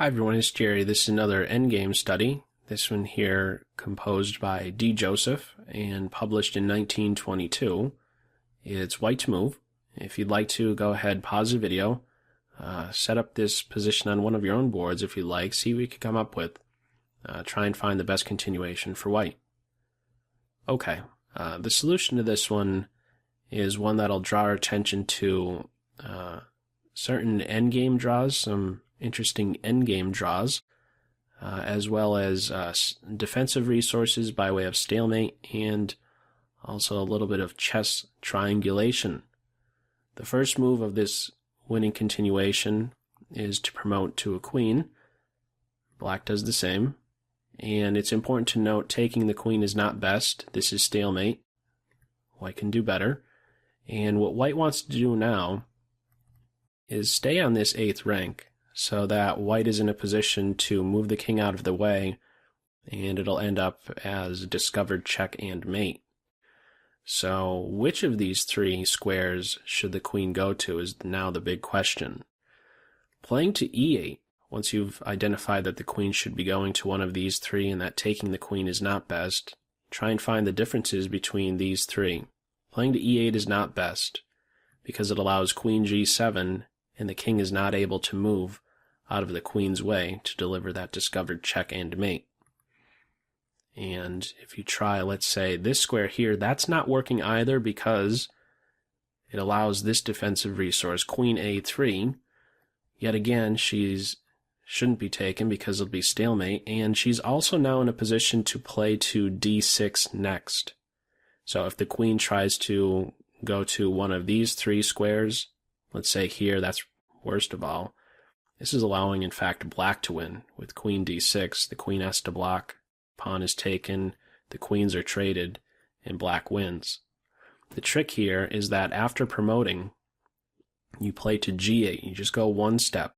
Hi everyone, it's Jerry. This is another endgame study. This one here composed by D. Joseph and published in 1922. It's white to move. If you'd like to, go ahead, pause the video, set up this position on one of your own boards if you'd like, see what you can come up with. Try and find the best continuation for white. Okay, the solution to this one is one that'll draw our attention to certain endgame draws, some interesting endgame draws, as well as defensive resources by way of stalemate and also a little bit of chess triangulation. The first move of this winning continuation is to promote to a queen. Black does the same, and it's important to note taking the queen is not best. This is stalemate. White can do better, and what white wants to do now is stay on this 8th rank, so that white is in a position to move the king out of the way, and it'll end up as discovered check and mate. So which of these three squares should the queen go to is now the big question. Playing to e8, once you've identified that the queen should be going to one of these three and that taking the queen is not best, try and find the differences between these three. Playing to e8 is not best because it allows queen g7 and the king is not able to move out of the queen's way to deliver that discovered check and mate. And if you try, let's say, this square here, that's not working either because it allows this defensive resource, queen a3. Yet again, shouldn't be taken because it'll be stalemate, and she's also now in a position to play to d6 next. So if the queen tries to go to one of these three squares, let's say here, that's worst of all, this is allowing, in fact, black to win. With queen d6, the queen has to block, pawn is taken, the queens are traded, and black wins. The trick here is that after promoting, you play to g8. You just go one step.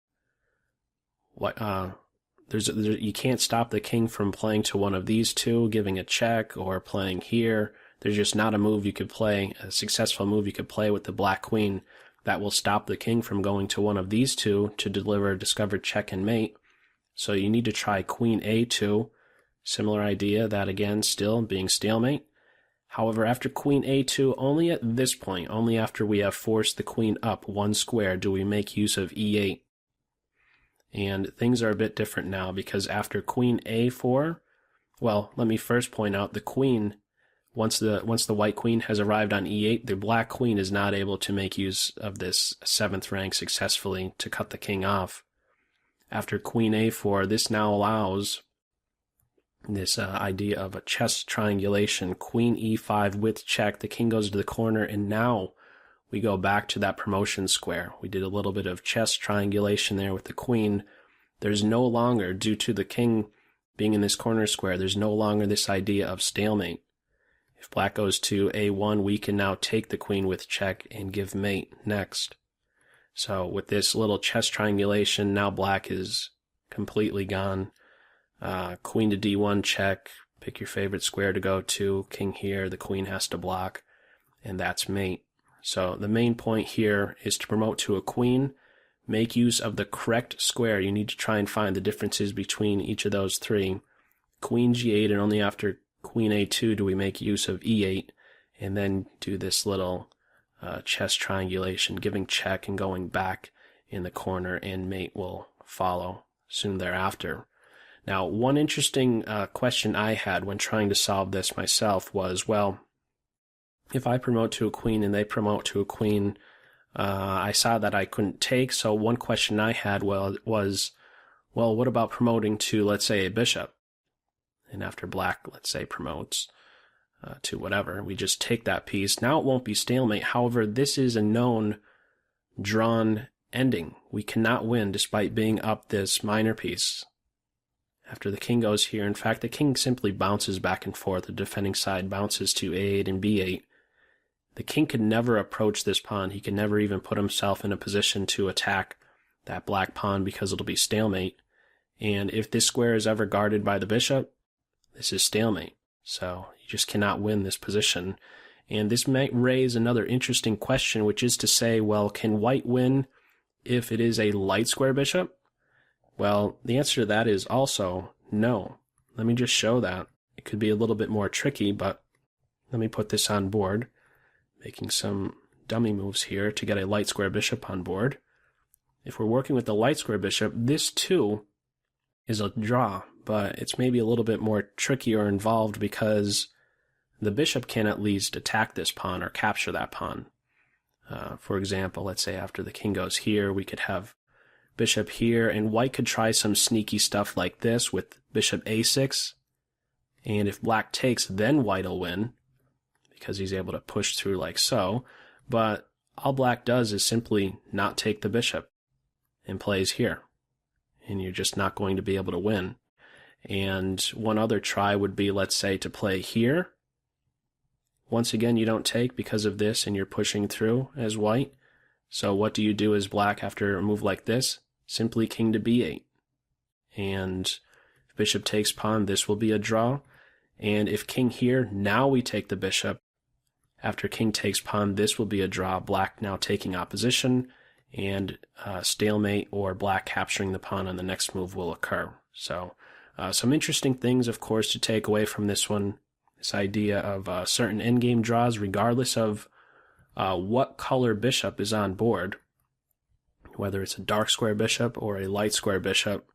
You can't stop the king from playing to one of these two, giving a check, or playing here. There's just not a move you could play, a successful move you could play with the black queen that will stop the king from going to one of these two to deliver a discovered check and mate. So you need to try queen a2. Similar idea, that again still being stalemate. However, after queen a2, only at this point, only after we have forced the queen up one square, do we make use of e8. And things are a bit different now because after queen a4, well, let me first point out the queen, once the white queen has arrived on e8, the black queen is not able to make use of this 7th rank successfully to cut the king off. After queen a4, this now allows this idea of a chess triangulation, queen e5 with check, the king goes to the corner, and now we go back to that promotion square. We did a little bit of chess triangulation there with the queen. There's no longer, due to the king being in this corner square, there's no longer this idea of stalemate. If black goes to a1, we can now take the queen with check and give mate next. So with this little chess triangulation, now black is completely gone. Queen to d1 check, pick your favorite square to go to, king here, the queen has to block, and that's mate. So the main point here is to promote to a queen, make use of the correct square. You need to try and find the differences between each of those three. Queen g8, and only after queen a2 do we make use of e8, and then do this little chess triangulation, giving check and going back in the corner, and mate will follow soon thereafter. Now, one interesting question I had when trying to solve this myself was, well, if I promote to a queen and they promote to a queen, I saw that I couldn't take, so one question I had was, well, what about promoting to, let's say, a bishop? And after black, let's say, promotes to whatever, we just take that piece. Now it won't be stalemate. However, this is a known drawn ending. We cannot win despite being up this minor piece. After the king goes here, in fact, the king simply bounces back and forth. The defending side bounces to a8 and b8. The king could never approach this pawn. He can never even put himself in a position to attack that black pawn because it'll be stalemate. And if this square is ever guarded by the bishop, this is stalemate. So you just cannot win this position. And this might raise another interesting question, which is to say, well, can white win if it is a light square bishop? Well, the answer to that is also no. Let me just show that. It could be a little bit more tricky, but let me put this on board, making some dummy moves here to get a light square bishop on board. If we're working with the light square bishop, this too is a draw, but it's maybe a little bit more tricky or involved because the bishop can at least attack this pawn or capture that pawn. For example, let's say after the king goes here, we could have bishop here, and white could try some sneaky stuff like this with bishop a6. And if black takes, then white will win because he's able to push through like so. But all black does is simply not take the bishop and plays here. And you're just not going to be able to win. And one other try would be, let's say, to play here. Once again, you don't take because of this, and you're pushing through as white. So what do you do as black after a move like this? Simply king to b8. And if bishop takes pawn, this will be a draw. And if king here, now we take the bishop. After king takes pawn, this will be a draw. Black now taking opposition, and stalemate or black capturing the pawn on the next move will occur. So some interesting things, of course, to take away from this one. This idea of certain endgame draws, regardless of what color bishop is on board, whether it's a dark square bishop or a light square bishop,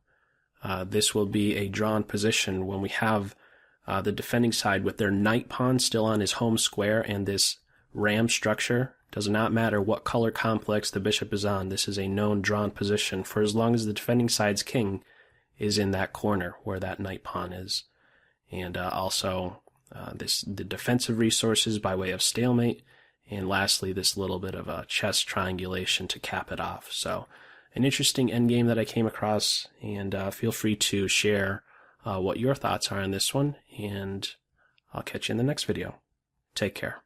this will be a drawn position when we have the defending side with their knight pawn still on his home square and this ram structure. Does not matter what color complex the bishop is on, this is a known drawn position for as long as the defending side's king is in that corner where that knight pawn is. And also the defensive resources by way of stalemate, and lastly this little bit of a chess triangulation to cap it off. So an interesting endgame that I came across, and feel free to share what your thoughts are on this one, and I'll catch you in the next video. Take care.